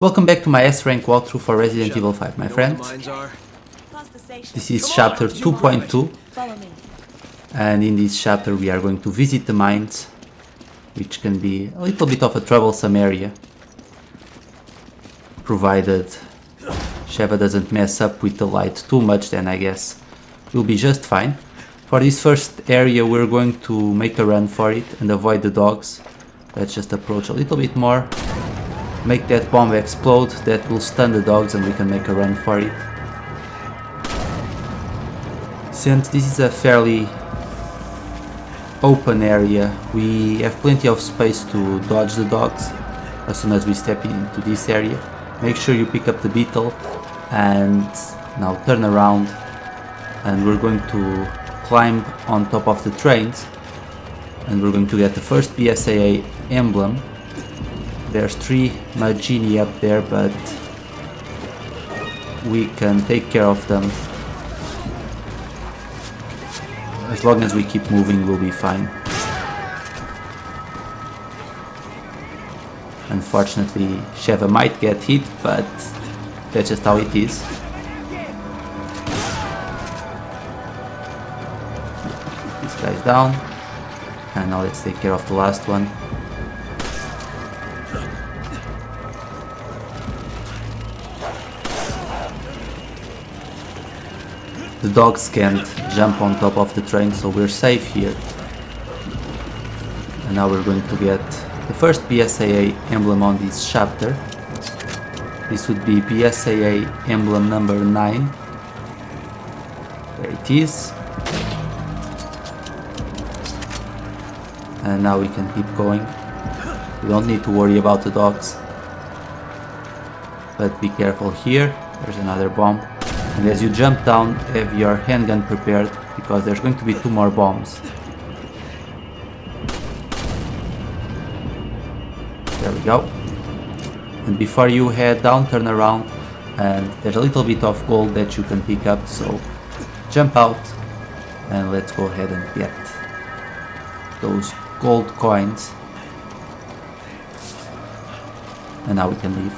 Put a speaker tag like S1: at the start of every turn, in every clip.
S1: Welcome back to my S-Rank walkthrough for Resident Evil 5, my friends. This is chapter 2.2, and in this chapter we are going to visit the mines, which can be a little bit of a troublesome area, provided Sheva doesn't mess up with the light too much. Then I guess we'll be just fine. For this first area we're going to make a run for it and avoid the dogs. Let's just approach a little bit more. Make that bomb explode, that will stun the dogs and we can make a run for it. Since this is a fairly open area, we have plenty of space to dodge the dogs as soon as we step into this area. Make sure you pick up the beetle and now turn around, and we're going to climb on top of the trains and we're going to get the first BSAA emblem. There's 3 Magini up there, but we can take care of them. As long as we keep moving, we'll be fine. Unfortunately, Sheva might get hit, but that's just how it is. This guy's down, and now let's take care of the last one. The dogs can't jump on top of the train, so we're safe here. And now we're going to get the first BSAA emblem on this chapter. This would be BSAA emblem number 9. There it is. And now we can keep going. We don't need to worry about the dogs. But be careful here, there's another bomb. And as you jump down, have your handgun prepared, because there's going to be 2 more bombs. There we go. And before you head down, turn around, and there's a little bit of gold that you can pick up, so jump out and let's go ahead and get those gold coins. And now we can leave.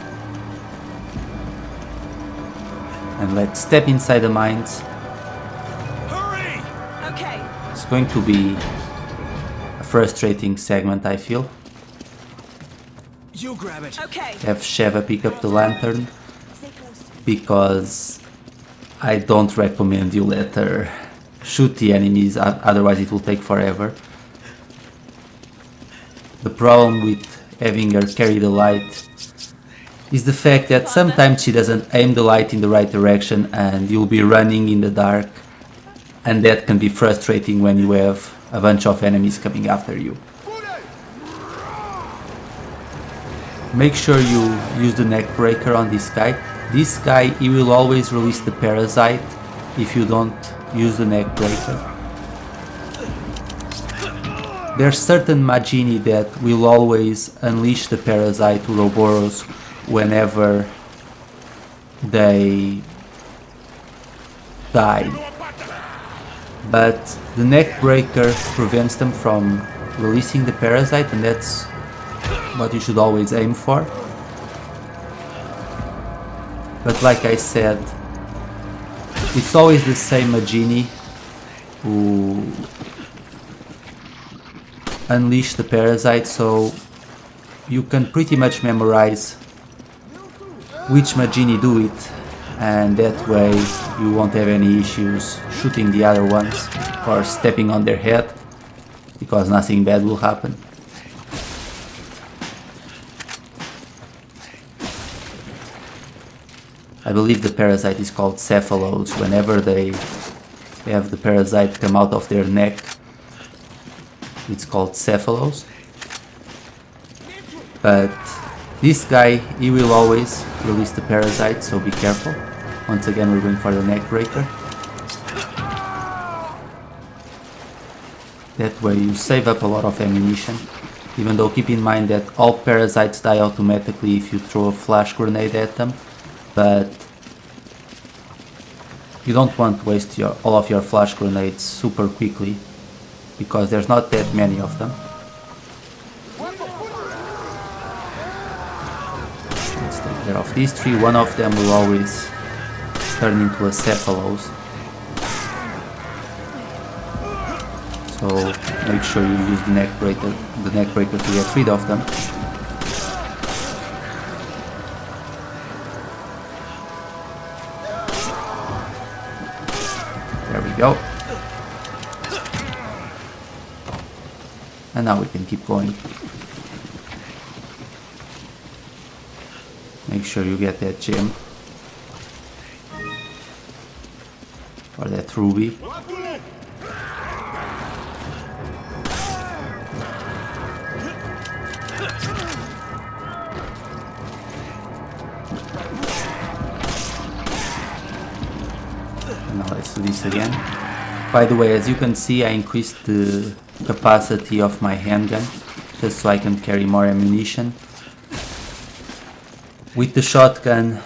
S1: And let's step inside the mines.
S2: Hurry! Okay.
S1: It's going to be a frustrating segment, I feel.
S2: You grab it.
S3: Okay.
S1: Have Sheva pick up the lantern, because I don't recommend you let her shoot the enemies, otherwise it will take forever. The problem with having her carry the light is the fact that sometimes she doesn't aim the light in the right direction and you'll be running in the dark, and that can be frustrating when you have a bunch of enemies coming after you. Make sure you use the neck breaker on this guy. This guy, he will always release the parasite if you don't use the neck breaker. There's certain Magini that will always unleash the parasite to Ouroboros whenever they die, but the neck breaker prevents them from releasing the parasite, and that's what you should always aim for. But like I said, it's always the same Magini who unleash the parasite, so you can pretty much memorize which Magini do it, and that way you won't have any issues shooting the other ones or stepping on their head, because nothing bad will happen. I believe the parasite is called Cephalos. Whenever they have the parasite come out of their neck, it's called Cephalos. But this guy, he will always release the parasite, so be careful. Once again, we're going for the neck breaker. That way you save up a lot of ammunition. Even though keep in mind that all parasites die automatically if you throw a flash grenade at them. But you don't want to waste all of your flash grenades super quickly, because there's not that many of them. either of these three, one of them will always turn into a Cephalos. So make sure you use the neck breaker to get rid of them. There we go. And now we can keep going. Make sure you get that gem. Or that ruby. And now let's do this again. By the way, as you can see, I increased the capacity of my handgun just so I can carry more ammunition. With the shotgun,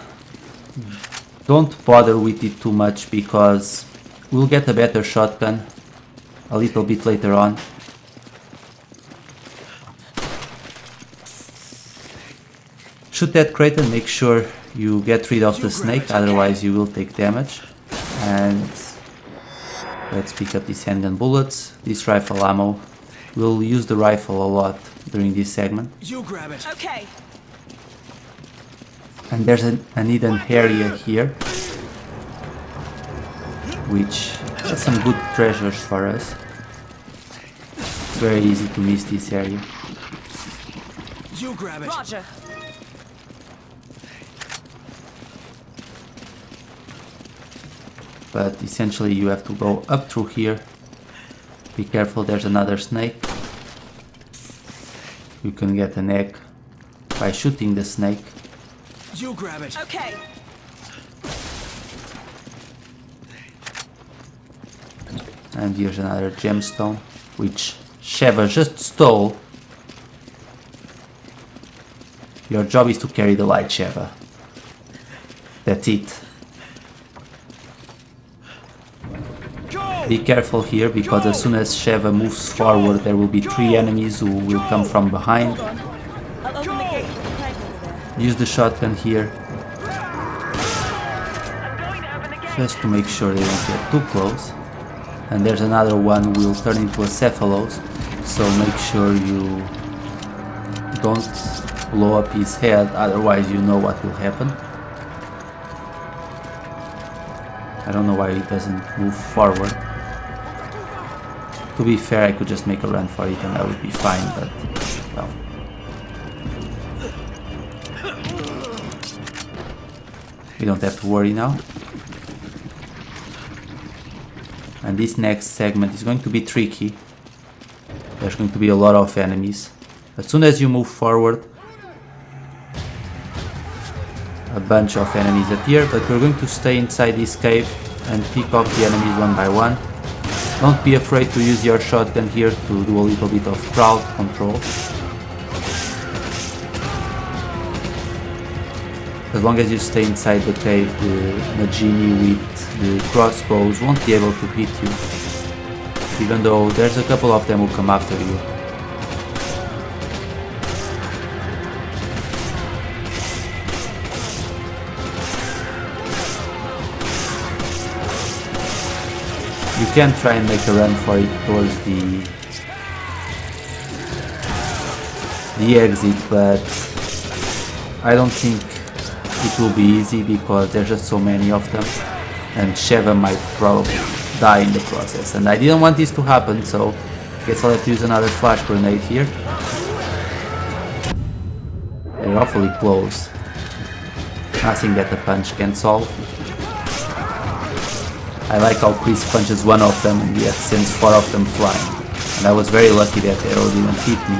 S1: don't bother with it too much because we'll get a better shotgun a little bit later on. Shoot that crate and make sure you get rid of the snake, otherwise you will take damage. And let's pick up these handgun bullets, this rifle ammo. We'll use the rifle a lot during this segment.
S2: You grab it. Okay.
S1: And there's an hidden area here, which has some good treasures for us. It's very easy to miss this area.
S2: You grab it. Roger.
S1: But essentially you have to go up through here. Be careful, there's another snake. You can get an egg by shooting the snake.
S2: You grab it. Okay.
S1: And here's another gemstone, which Sheva just stole. Your job is to carry the light, Sheva. That's it. Be careful here, because as soon as Sheva moves forward, there will be 3 enemies who will come from behind. Use the shotgun here, just to make sure they don't get too close. And there's another one who will turn into a Cephalos, so make sure you don't blow up his head, otherwise you know what will happen. I don't know why he doesn't move forward. To be fair, I could just make a run for it and I would be fine, but well. We don't have to worry now. And this next segment is going to be tricky. There's going to be a lot of enemies. As soon as you move forward, a bunch of enemies appear, but we're going to stay inside this cave and pick off the enemies one by one. Don't be afraid to use your shotgun here to do a little bit of crowd control. As long as you stay inside the cave, the Nagini with the crossbows won't be able to hit you, even though there's a couple of them who come after you. You can try and make a run for it towards the exit, but I don't think it will be easy because there's just so many of them, and Sheva might probably die in the process. And I didn't want this to happen, so I guess I'll have to use another flash grenade here. They're awfully close. Nothing that a punch can solve. I like how Chris punches one of them and yet sends 4 of them flying. And I was very lucky that arrow didn't hit me.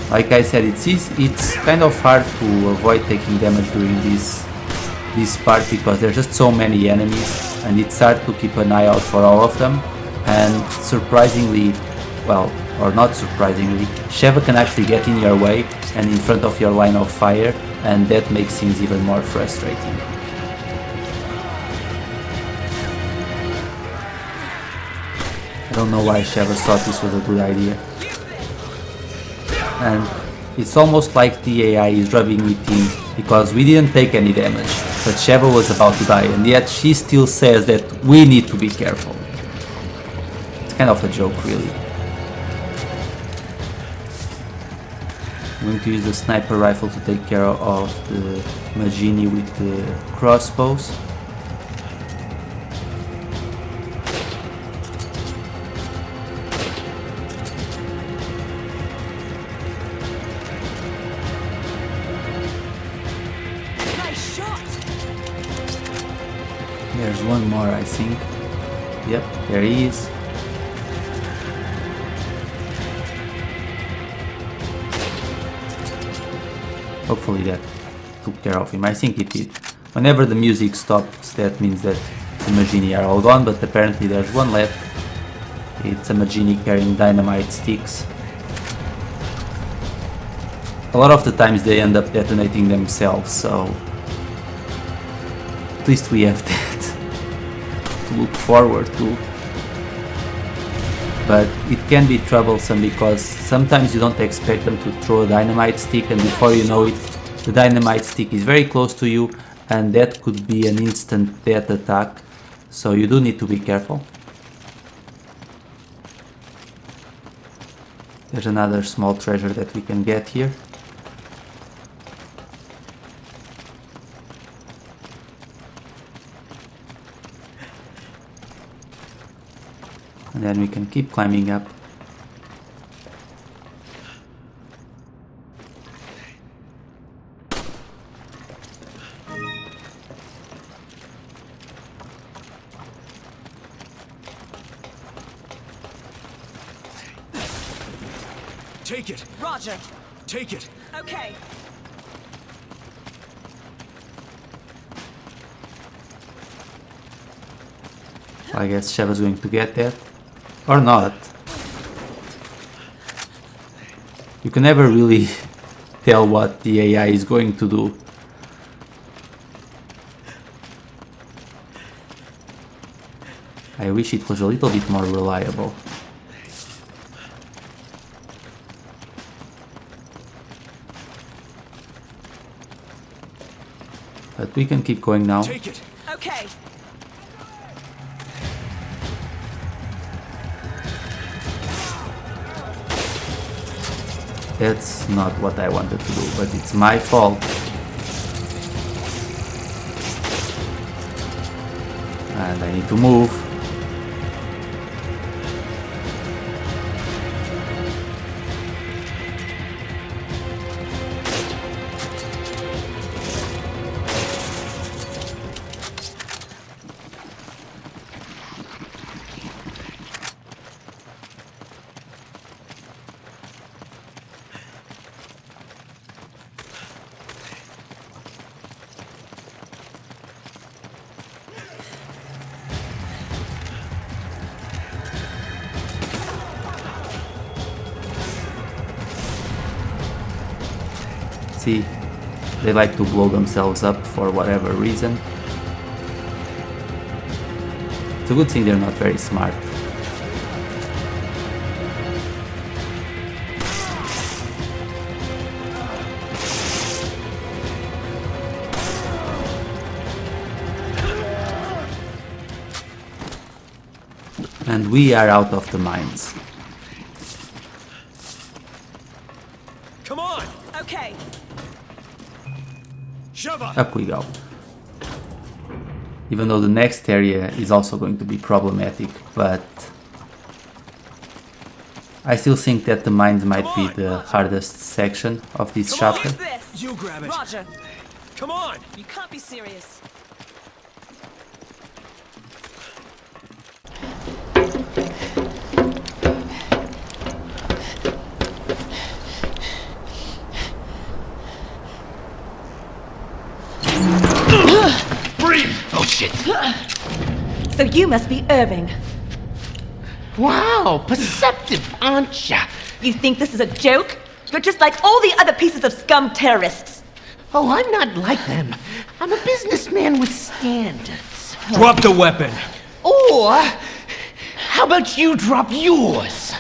S1: Like I said, it's kind of hard to avoid taking damage during this part because there's just so many enemies and it's hard to keep an eye out for all of them. And surprisingly, well, or not surprisingly, Sheva can actually get in your way and in front of your line of fire, and that makes things even more frustrating. I don't know why Sheva thought this was a good idea. And It's almost like the AI is rubbing it in because we didn't take any damage, but Sheva was about to die, and yet she still says that we need to be careful. It's kind of a joke, really. I'm going to use the sniper rifle to take care of the Magini with the crossbows. There's one more, I think. Yep, there he is. Hopefully that took care of him. I think it did. Whenever the music stops, that means that the Magini are all gone, but apparently there's one left. It's a Magini carrying dynamite sticks. A lot of the times they end up detonating themselves, so at least we have that to look forward to. But it can be troublesome because sometimes you don't expect them to throw a dynamite stick, and before you know it, the dynamite stick is very close to you, and that could be an instant death attack, so you do need to be careful. There's another small treasure that we can get here. And then we can keep climbing up.
S2: Take it. Roger. Take it. Okay.
S1: I guess Sheva's going to get that. Or not. You can never really tell what the AI is going to do. I wish it was a little bit more reliable. But we can keep going now.
S2: Take it. Okay.
S1: That's not what I wanted to do, but it's my fault. And I need to move. See, they like to blow themselves up for whatever reason. It's a good thing they're not very smart. And we are out of the mines.
S2: Come on. Okay.
S1: Up we go. Even though the next area is also going to be problematic, but I still think that the mines might be the hardest section of this chapter.
S2: You grab it. Roger. Come on. You can't be serious.
S3: Oh shit!
S4: So you must be Irving.
S3: Wow, perceptive, aren't ya?
S4: You think this is a joke? You're just like all the other pieces of scum terrorists.
S3: Oh, I'm not like them. I'm a businessman with standards.
S2: Drop the weapon.
S3: Or, how about you drop yours?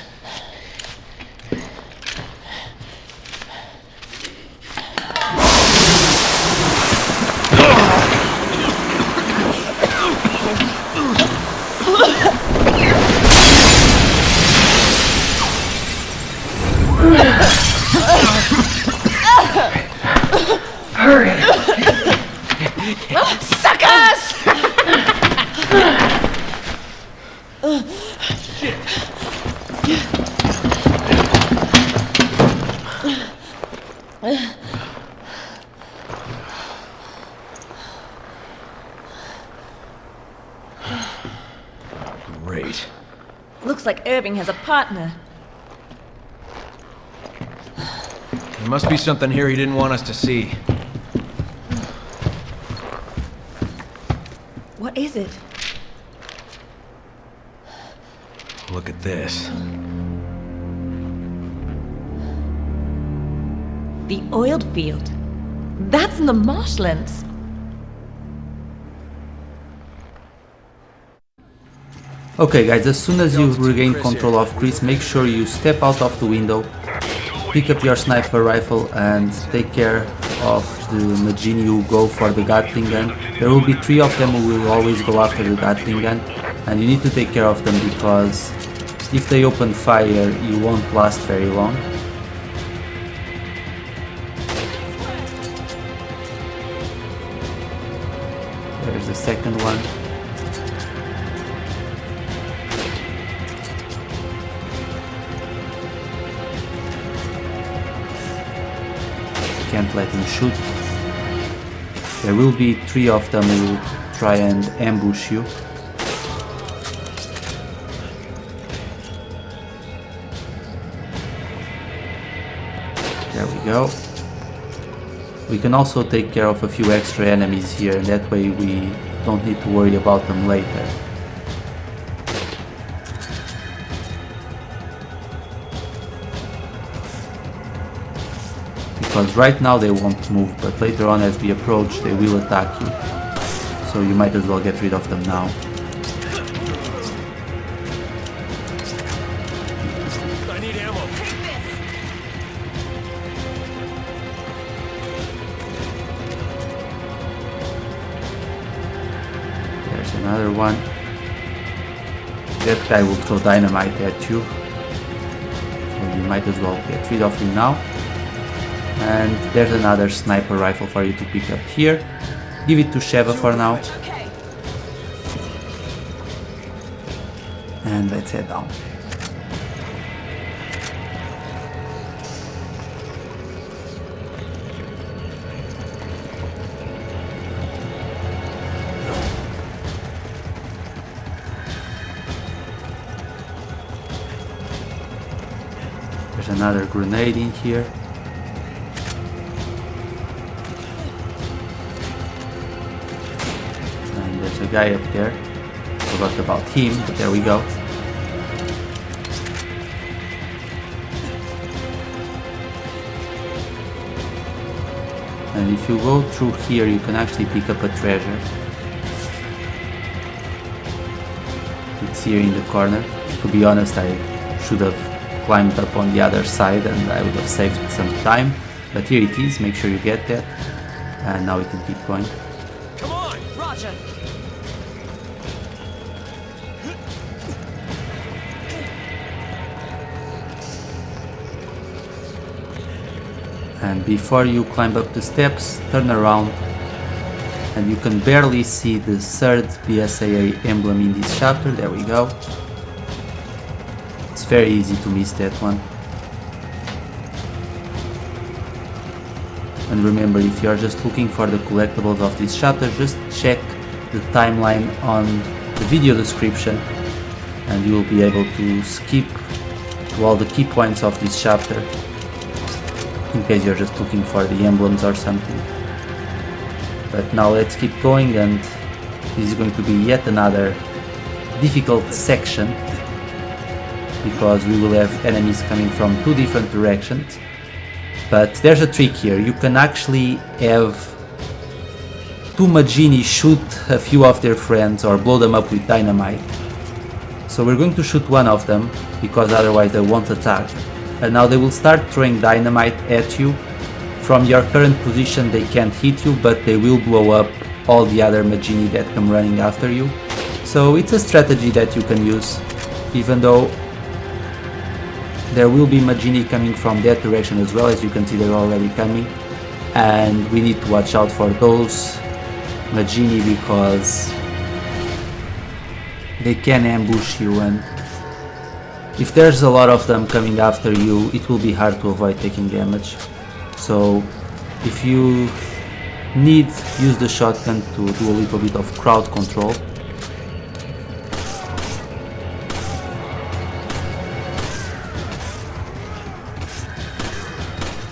S3: Hurry! Suckers!
S2: Great.
S4: Looks like Irving has a partner.
S2: There must be something here he didn't want us to see.
S4: What is it?
S2: Look at this.
S4: The oiled field. That's in the marshlands.
S1: Okay guys, as soon as you regain control of Chris, make sure you step out of the window, pick up your sniper rifle and take care of the Magini who go for the Gatling gun. There will be 3 of them who will always go after the Gatling gun, and you need to take care of them because if they open fire you won't last very long. There's the second one. Can't let him shoot. There will be 3 of them who will try and ambush you. There we go. We can also take care of a few extra enemies here, and that way we don't need to worry about them later. Because right now they won't move, but later on as we approach they will attack you. So you might as well get rid of them now.
S2: I need ammo.
S1: There's another one. That guy will throw dynamite at you. So you might as well get rid of him now. And there's another sniper rifle for you to pick up here. Give it to Sheva for now. And let's head down. There's another grenade in here. A guy up there. Forgot about him, but there we go. And if you go through here you can actually pick up a treasure. It's here in the corner. To be honest, I should have climbed up on the other side and I would have saved some time, but here it is. Make sure you get that, and now we can keep going.
S2: Come on!
S4: Roger.
S1: And before you climb up the steps, turn around and you can barely see the 3rd BSAA emblem in this chapter. There we go. It's very easy to miss that one. And remember, if you are just looking for the collectibles of this chapter, just check the timeline on the video description and you will be able to skip to all the key points of this chapter, in case you're just looking for the emblems or something. But now let's keep going, and this is going to be yet another difficult section because we will have enemies coming from 2 different directions. But there's a trick here. You can actually have 2 Magini shoot a few of their friends or blow them up with dynamite. So we're going to shoot one of them because otherwise they won't attack. And now they will start throwing dynamite at you. From your current position they can't hit you, but they will blow up all the other Magini that come running after you. So it's a strategy that you can use, even though there will be Magini coming from that direction as well. As you can see, they're already coming. and we need to watch out for those Magini because they can ambush you, and if there's a lot of them coming after you, it will be hard to avoid taking damage. So if you need, use the shotgun to do a little bit of crowd control.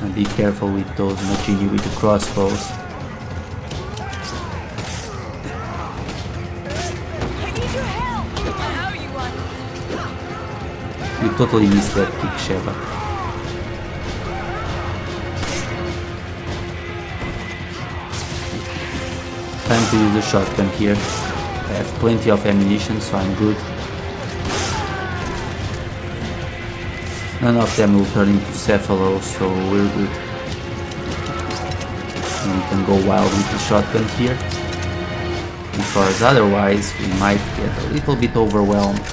S1: And be careful with those Magini with the crossbows. You totally missed that kick, Sheva. Time to use the shotgun here. I have plenty of ammunition, so I'm good. None of them will turn into Cephalo, so we're good. And we can go wild with the shotgun here. Because otherwise we might get a little bit overwhelmed.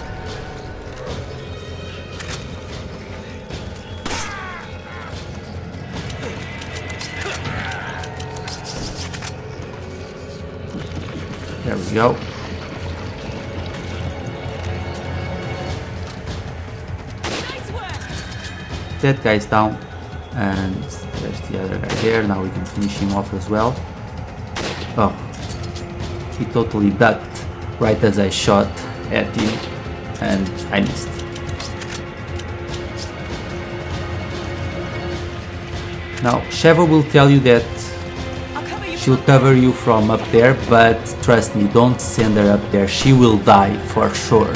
S1: There we go. That guy's down, and there's the other guy there. Now we can finish him off as well. Oh, he totally ducked right as I shot at him, and I missed. Now, Sheva will tell you that she'll cover you from up there, but trust me, don't send her up there. She will die for sure.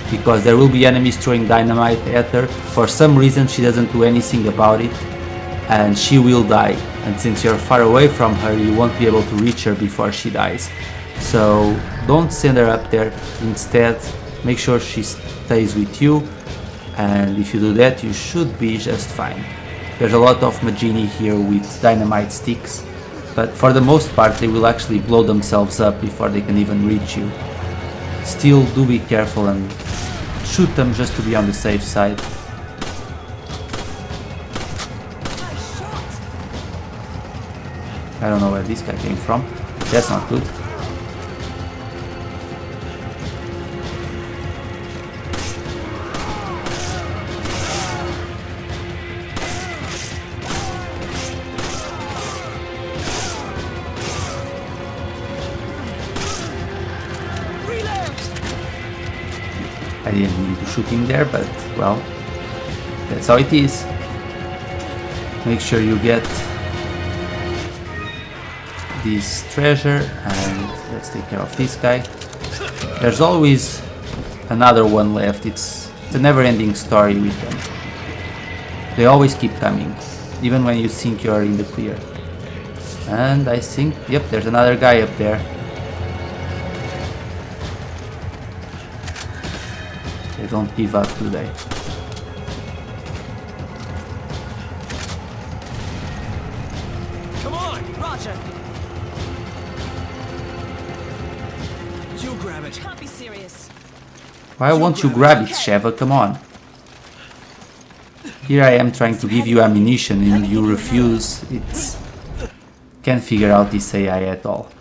S1: Because there will be enemies throwing dynamite at her. For some reason she doesn't do anything about it, and she will die. And since you're far away from her, you won't be able to reach her before she dies. So don't send her up there. Instead, make sure she stays with you, and if you do that, you should be just fine. There's a lot of Magini here with dynamite sticks, but for the most part they will actually blow themselves up before they can even reach you. Still, do be careful and shoot them just to be on the safe side. I don't know where this guy came from. That's not good. I didn't mean to shoot him there, but well, that's how it is. Make sure you get this treasure, and let's take care of this guy. There's always another one left. It's a never-ending story with them. They always keep coming, even when you think you're in the clear. And I think, yep, there's another guy up there. They don't give up, do they?
S2: Come on!
S4: Roger.
S2: You grab it.
S4: Can't be serious.
S1: Why won't you grab it, Sheva? Come on. Here I am trying to give you ammunition and you refuse. It's... Can't figure out this AI at all.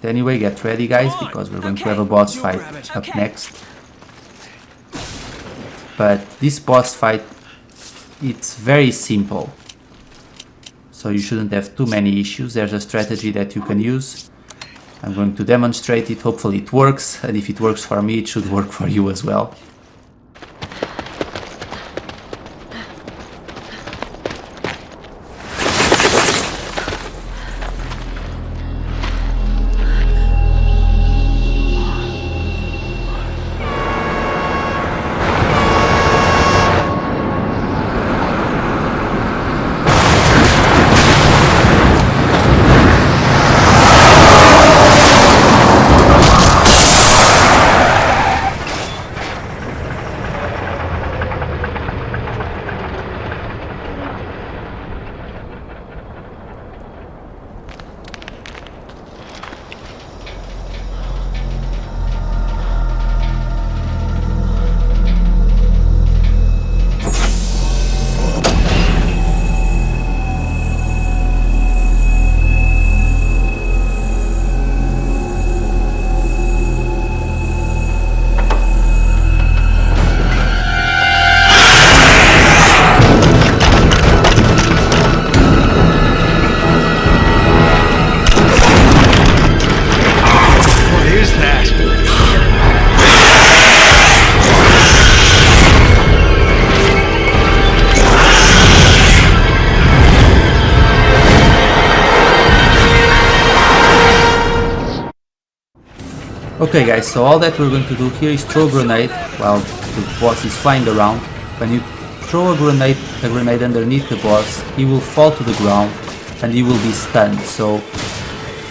S1: Anyway, get ready guys, because we're going to have a boss fight up next. But this boss fight, it's very simple. So you shouldn't have too many issues. There's a strategy that you can use. I'm going to demonstrate it, hopefully it works, and if it works for me, it should work for you as well. Okay guys, so all that we're going to do here is throw a grenade while the boss is flying around. When you throw a grenade underneath the boss, he will fall to the ground and he will be stunned. So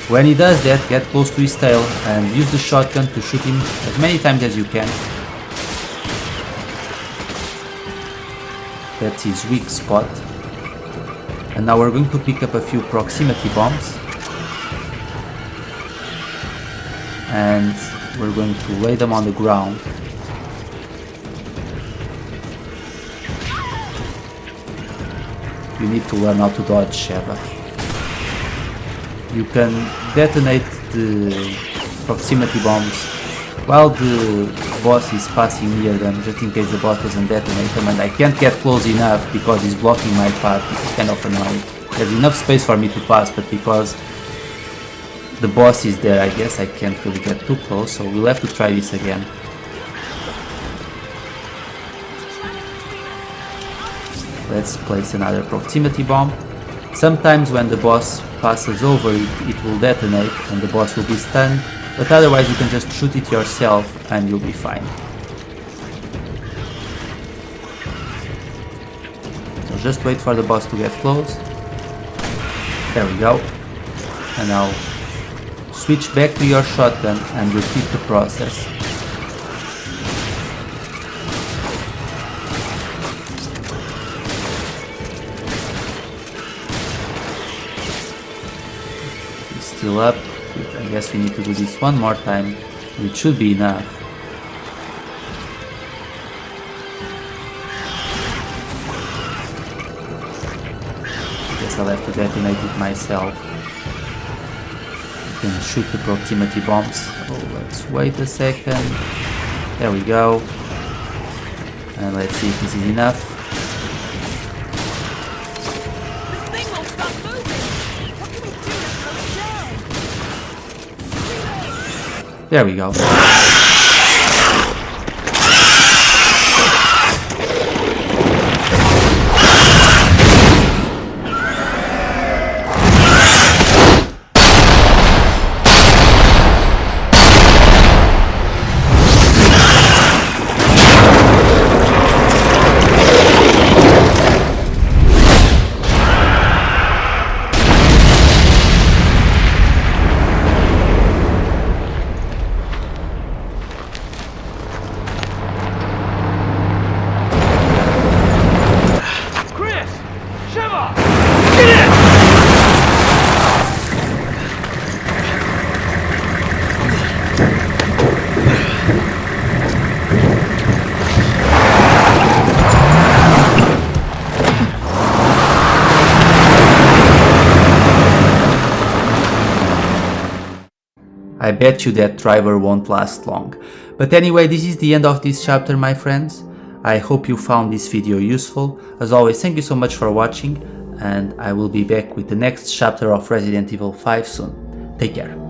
S1: when he does that, get close to his tail and use the shotgun to shoot him as many times as you can. That's his weak spot. And now we're going to pick up a few proximity bombs. And we're going to lay them on the ground. You need to learn how to dodge, Sheva. You can detonate the proximity bombs while the boss is passing near them, just in case the boss doesn't detonate them, and I can't get close enough because he's blocking my path. It's kind of annoying. There's enough space for me to pass, but because the boss is there, I guess I can't really get too close, so we'll have to try this again. Let's place another proximity bomb. Sometimes when the boss passes over it will detonate and the boss will be stunned, but otherwise you can just shoot it yourself and you'll be fine. So just wait for the boss to get close. There we go. And now switch back to your shotgun and repeat the process. Still up. I guess we need to do this one more time. It should be enough. I guess I'll have to detonate it myself. You can shoot the proximity bombs. Oh, let's wait a second. There we go. And let's see if this is enough. There we go. I bet you that driver won't last long. But anyway, this is the end of this chapter, my friends. I hope you found this video useful. As always, thank you so much for watching, and I will be back with the next chapter of Resident Evil 5 soon. Take care.